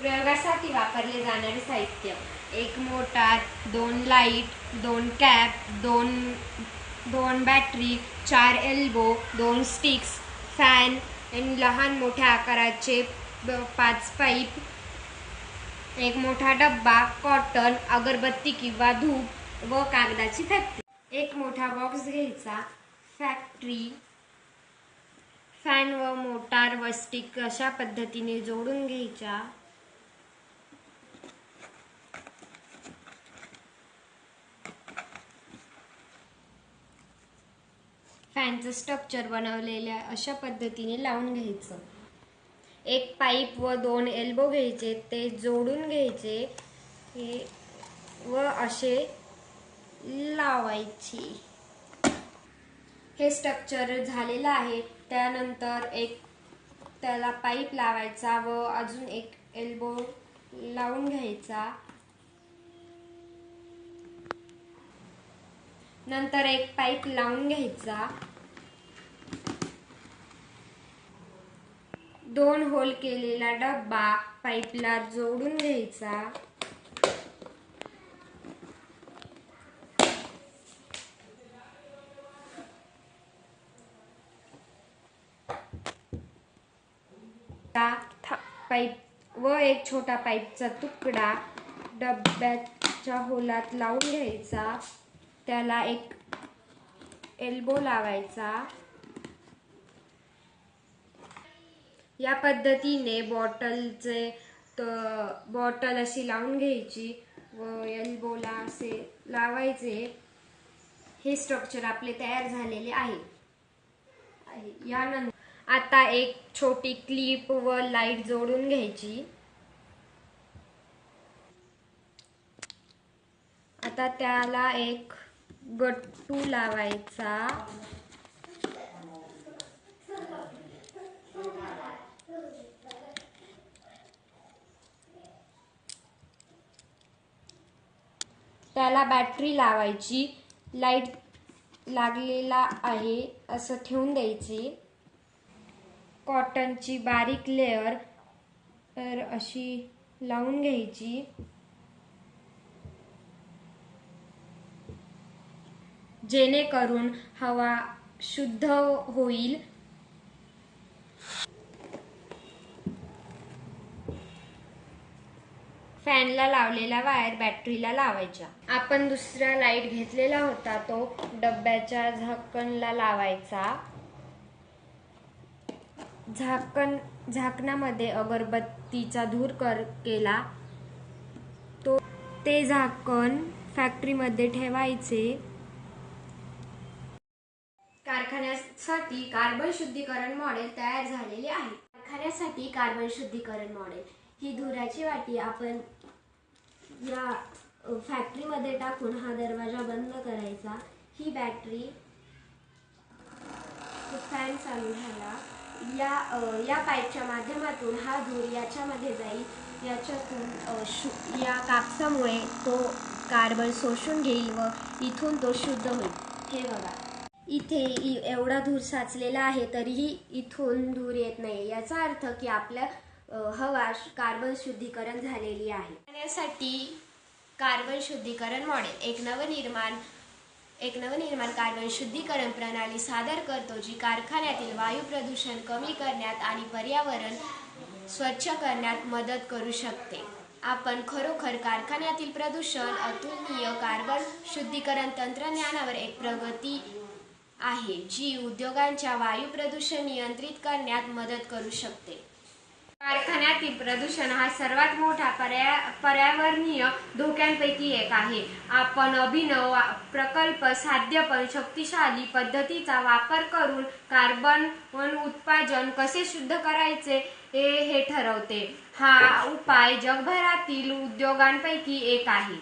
प्रयोगासाठी वापरले जाणारे साहित्य: एक motor, 2 light, 2 cap, 2 battery, 4 elbow, 2 sticks, fan, लहान मोठ्या आकाराचे 5 पाईप, एक मोठा डब्बा, कॉटन, अगरबत्ती किंवा धूप व कागदाची फॅक्टरी. एक मोठा बॉक्स घ्यायचा. फॅक्टरी, फॅन व मोटार व स्टिक अशा पद्धतीने जोडून घ्यायच्या. फॅनचं स्ट्रक्चर बनवलेल्या अशा पद्धतीने लावून घ्यायचं. एक पाईप व 2 एल्बो घ्यायचे, ते जोडून घ्यायचे व असे लावायचे. हे स्ट्रक्चर झालेलं आहे. त्यानंतर एक त्याला पाईप लावायचा व अजून एक एल्बो लावून घ्यायचा. नंतर एक पाईप लावून घ्यायचा. 2 होल केलेला डब्बा पाईपला जोडून घ्यायचा. पाईप व एक छोटा पाईपचा तुकडा डब्याच्या होलात लावून घ्यायचा. त्याला एक एल्बो लावायचा. या पद्धतीने बॉटल अशी लावून घ्यायची व एल्बोला असे लावायचे. हे स्ट्रक्चर आपले तयार झालेले आहे. यानंतर आता एक छोटी क्लिप व लाईट जोडून घ्यायची. आता त्याला एक गट्टू लावायचा. त्याला बॅटरी लावायची. लाईट लागलेला आहे असं ठेवून द्यायची. कॉटनची बारीक लेयर अशी लावून घ्यायची. जेणेकरून हवा शुद्ध होईल. फॅनला लावलेला वायर बॅटरीला लावायच्या. आपण दुसरा लाईट घेतलेला होता तो डब्याच्या झाकणला लावायचा. झाकणामध्ये अगरबत्तीचा धूर केला. ते झाकण फॅक्टरीमध्ये ठेवायचे. कारखान्यासाठी कार्बन शुद्धीकरण मॉडेल तयार झालेले आहे. कारखान्यासाठी कार्बन शुद्धीकरण मॉडेल: ही धुराची वाटी आपण या फॅक्टरीमध्ये टाकून हा दरवाजा बंद करायचा. ही बॅटरी, फॅन चालू झाला. या पाईपच्या माध्यमातून हा धूर याच्यामध्ये जाईल. याच्यातून या कापसामुळे तो कार्बन शोषून घेईल व इथून तो शुद्ध होईल. हे बघा, इथे एवढा धूर साचलेला आहे तरीही इथून धूर येत नाही. याचा अर्थ की आपल्या हवा कार्बन शुद्धीकरण झालेली आहे. यासाठी कार्बन शुद्धीकरण मॉडेल: एक नवनिर्माण कार्बन शुद्धीकरण प्रणाली सादर करतो जी कारखान्यातील वायू प्रदूषण कमी करण्यात आणि पर्यावरण स्वच्छ करण्यात मदत करू शकते. आपण खरोखर कारखान्यातील प्रदूषण अतुलनीय कार्बन शुद्धीकरण तंत्रज्ञानावर एक प्रगती आहे जी उद्योगांच्या वायू प्रदूषण नियंत्रित करण्यात मदत करू शकते. कारखान्यातील प्रदूषण हा सर्वात मोठा पर्यावरणीय धोक्यांपैकी एक आहे. आपण अभिनव प्रकल्प, साध्य पण शक्तिशाली पद्धतीचा वापर करून कार्बन उत्सर्जन कसे शुद्ध करायचे हे ठरवते. हा उपाय जगभरातील उद्योगांपैकी एक आहे.